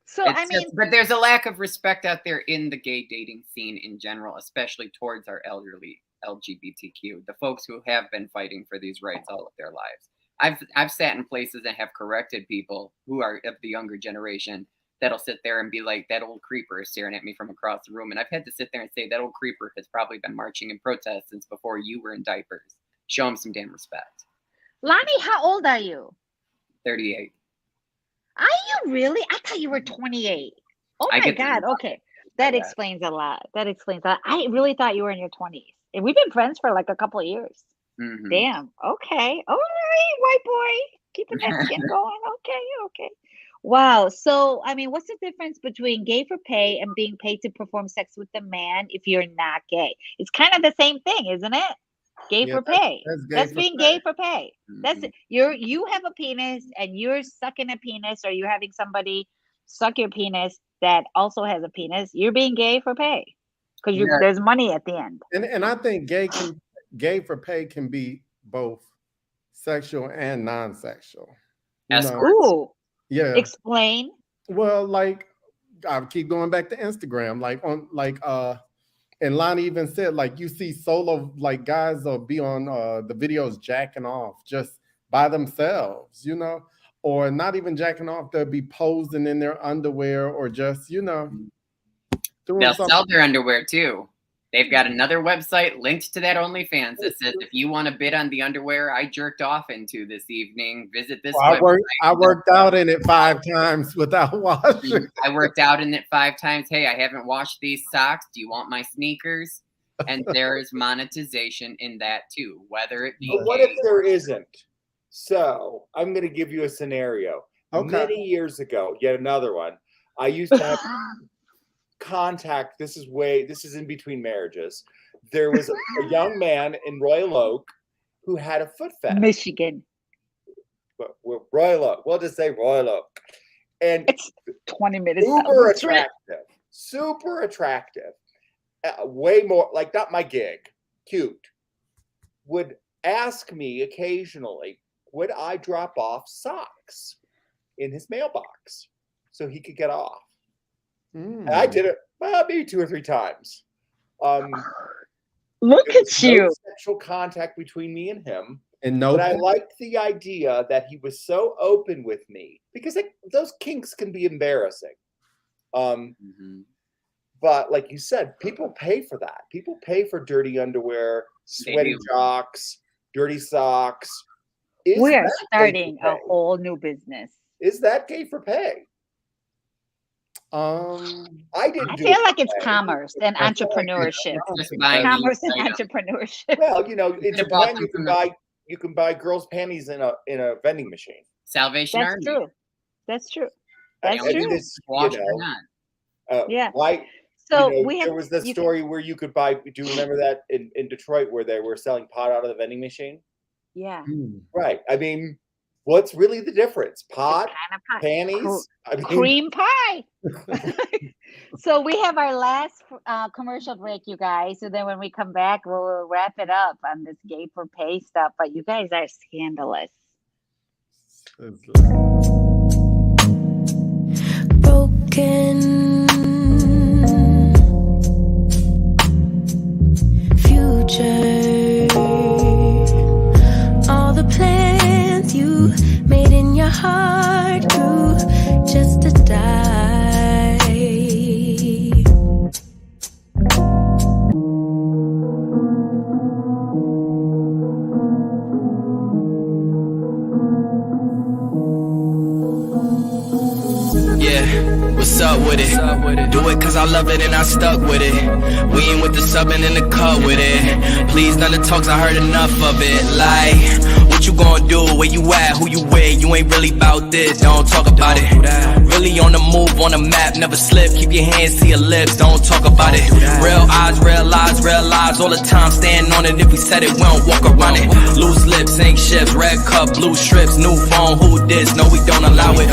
So but there's a lack of respect out there in the gay dating scene in general, especially towards our elderly LGBTQ, the folks who have been fighting for these rights all of their lives. I've sat in places and have corrected people who are of the younger generation that'll sit there and be like, that old creeper is staring at me from across the room. And I've had to sit there and say, that old creeper has probably been marching in protest since before you were in diapers. Show him some damn respect. Lonnie, how old are you? 38. Are you really? I thought you were 28. Oh my God. Okay. That explains a lot. I really thought you were in your 20s. And we've been friends for like a couple of years. Mm-hmm. Damn. Okay. All right, white boy. Keeping that skin going. Okay. Wow. So, I mean, what's the difference between gay for pay and being paid to perform sex with a man if you're not gay? It's kind of the same thing, isn't it? Gay for pay. That's being gay for pay. Mm-hmm. That's you have a penis and you're sucking a penis, or you're having somebody suck your penis that also has a penis. You're being gay for pay because there's money at the end. And I think gay for pay can be both sexual and non-sexual. Ooh. Yeah. Explain. Well, like I keep going back to Instagram, and Lonnie even said, like, you see solo, like guys will be on the videos jacking off just by themselves, or not even jacking off. They'll be posing in their underwear or just, doing They'll something. sell their underwear too. They've got another website linked to that OnlyFans that says, if you want to bid on the underwear I jerked off into this evening, visit this website. I worked out in it 5 times without washing. I worked out in it 5 times. Hey, I haven't washed these socks. Do you want my sneakers? And there is monetization in that too, whether it be. But what if there isn't? So I'm going to give you a scenario. Okay. Many years ago, yet another one, I used to have contact. This is in between marriages. There was a young man in Royal Oak who had a foot fetish. Michigan. Royal Oak. We'll just say Royal Oak. And it's 20 minutes. Super attractive. Way more, like not my gig. Cute. Would ask me occasionally, would I drop off socks in his mailbox so he could get off? And I did it maybe 2 or 3 times. Look at you. No sexual contact between me and him. But I liked the idea that he was so open with me, because those kinks can be embarrassing. But like you said, people pay for that. People pay for dirty underwear, sweaty jocks, dirty socks. We are starting a whole new business. Is that gay for pay? I feel like it's commerce and entrepreneurship. Commerce and entrepreneurship. Well, in Japan you can buy girls' panties in a vending machine. Salvation Army. That's true. That's true. Yeah. Why? So there was that story where you could buy. Do you remember that in Detroit where they were selling pot out of the vending machine? Yeah. Right. I mean, what's really the difference? Pot, panties, cream pie. So we have our last commercial break, you guys. So then when we come back, we'll wrap it up on this gay for pay stuff. But you guys are scandalous. Broken future. All the plans you made in your heart grew just to die. Yeah, what's up with it? Do it cause I love it and I stuck with it. We ain't with the subbing in the cut with it. Please, none of the talks, I heard enough of it. Like, what you gonna do? Where you at? Who you with? You ain't really about this, don't talk about it. Really on the move, on the map, never slip. Keep your hands to your lips, don't talk about it. Real eyes, real lies all the time. Stand on it, if we said it, we don't walk around it. Loose lips, ain't ships, red cup, blue strips, new phone, who this? No, we don't allow it.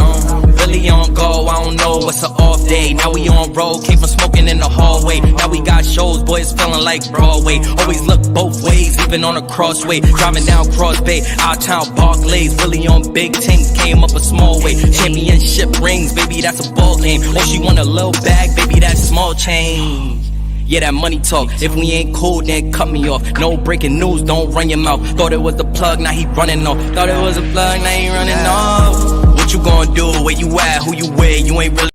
Really on go, I don't know what's an off day. Now we on road, came from smoking in the hallway. Now we got shows, boys feeling like Broadway. Always look both ways, even on a crossway. Driving down Cross Bay, out town Barclays. Really on big things, came up a small way. Championship rings, baby, that's a ball game. Or she want a little bag, baby, that's small change. Yeah, that money talk. If we ain't cool, then cut me off. No breaking news, don't run your mouth. Thought it was the plug, now he running off. Thought it was a plug, now he running off. What you gonna do? Where you at? Who you with? You ain't really.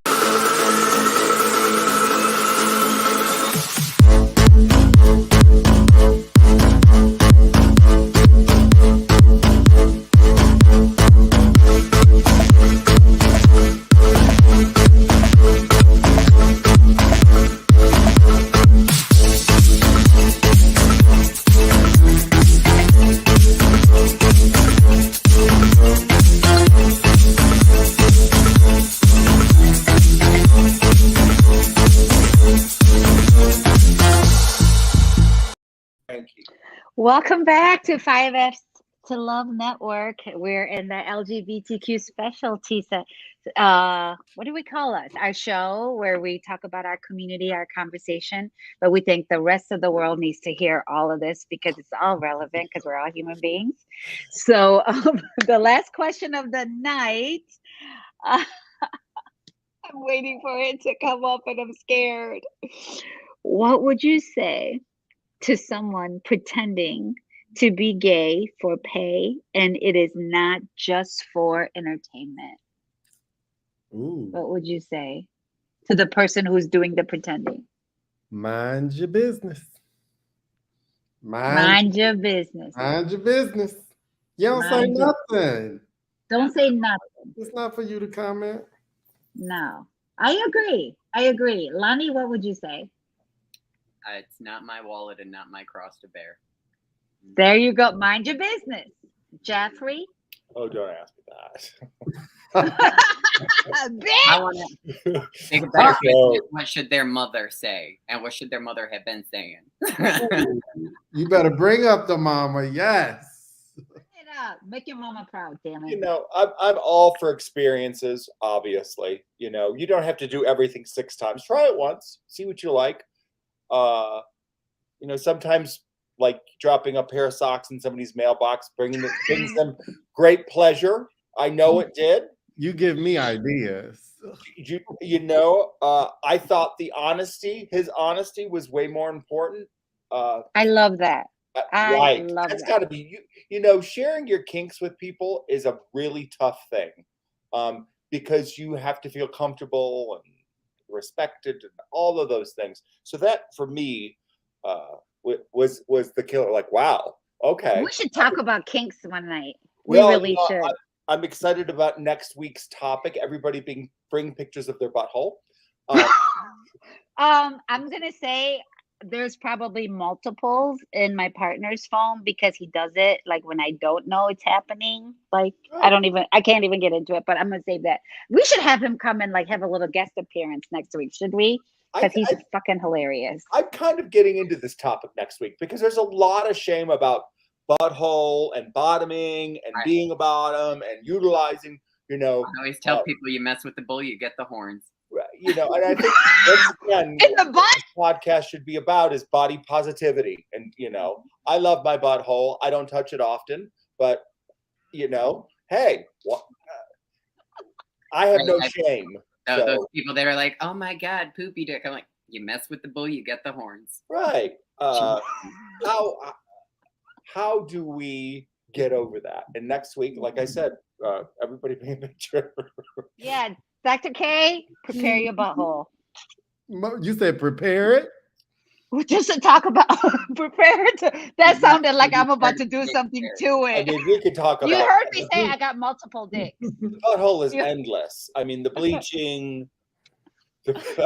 Welcome back to 5F's to Love Network. We're in the LGBTQ specialty set. What do we call us? Our show where we talk about our community, our conversation. But we think the rest of the world needs to hear all of this because it's all relevant because we're all human beings. So the last question of the night, I'm waiting for it to come up and I'm scared. What would you say to someone pretending to be gay for pay and it is not just for entertainment? Ooh. What would you say to the person who's doing the pretending? Mind your business. Mind your business. Mind your business. You don't say nothing. Don't say nothing. It's not for you to comment. No. I agree. Lonnie, what would you say? It's not my wallet and not my cross to bear. There you go. Mind your business. Jeffrey? Oh, don't ask me that. I want to think about what should their mother say and what should their mother have been saying. You better bring up the mama. Yes. Make your mama proud, damn it. You know, I'm all for experiences, obviously. You know, you don't have to do everything 6 times. Try it once. See what you like. You know, sometimes like dropping a pair of socks in somebody's mailbox brings them great pleasure. I know it did. You give me ideas. You know, I thought his honesty was way more important. I love that. I love that's that. got to be you know, sharing your kinks with people is a really tough thing, because you have to feel comfortable and respected and all of those things. So that for me was the killer. Like, wow, okay. We should talk about kinks one night. We really should. I'm excited about next week's topic. Everybody bring pictures of their butthole. I'm gonna say there's probably multiples in my partner's phone because he does it like when I don't know it's happening. Like I can't even get into it, but I'm gonna say that we should have him come and like have a little guest appearance next week, should we? Because he's fucking hilarious. I'm kind of getting into this topic next week because there's a lot of shame about butthole and bottoming and being a bottom and utilizing, I always tell people you mess with the bull, you get the horns. And I think once again, what this podcast should be about is body positivity. And, I love my butthole. I don't touch it often, but, hey, I have no shame. Those people that are like, oh my God, poopy dick. I'm like, you mess with the bull, you get the horns. Right. How do we get over that? And next week, like I said, everybody pay a picture. Yeah. Dr. K, prepare your butthole. You said prepare it? Just to talk about prepare it. That sounded like I'm about to do something to it. I mean, we could talk about. You heard me say I got multiple dicks. The butthole is endless. I mean, the bleaching. It's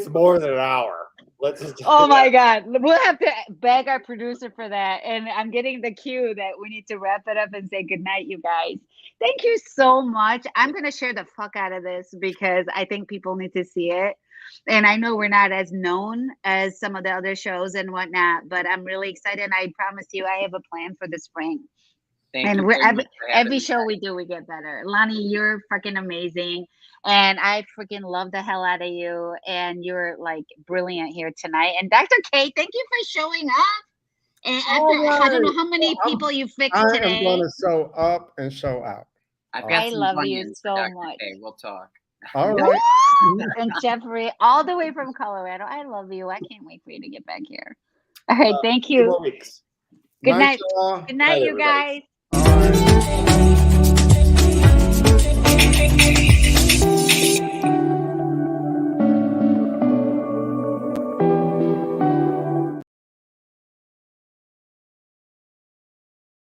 more than an hour. Let's just. Oh my God, we'll have to beg our producer for that. And I'm getting the cue that we need to wrap it up and say goodnight, you guys. Thank you so much. I'm gonna share the fuck out of this because I think people need to see it. And I know we're not as known as some of the other shows and whatnot, but I'm really excited. And I promise you, I have a plan for the spring. Every show we do, we get better. Lonnie, you're freaking amazing. And I freaking love the hell out of you. And you're like brilliant here tonight. And Dr. K, thank you for showing up. And I don't know how many people you fixed today. I am going to show up and show out. I love you so much. K. We'll talk. All right. And Jeffrey, all the way from Colorado. I love you. I can't wait for you to get back here. All right. Thank you. 2 more weeks. Good night. Y'all. Good night, you guys.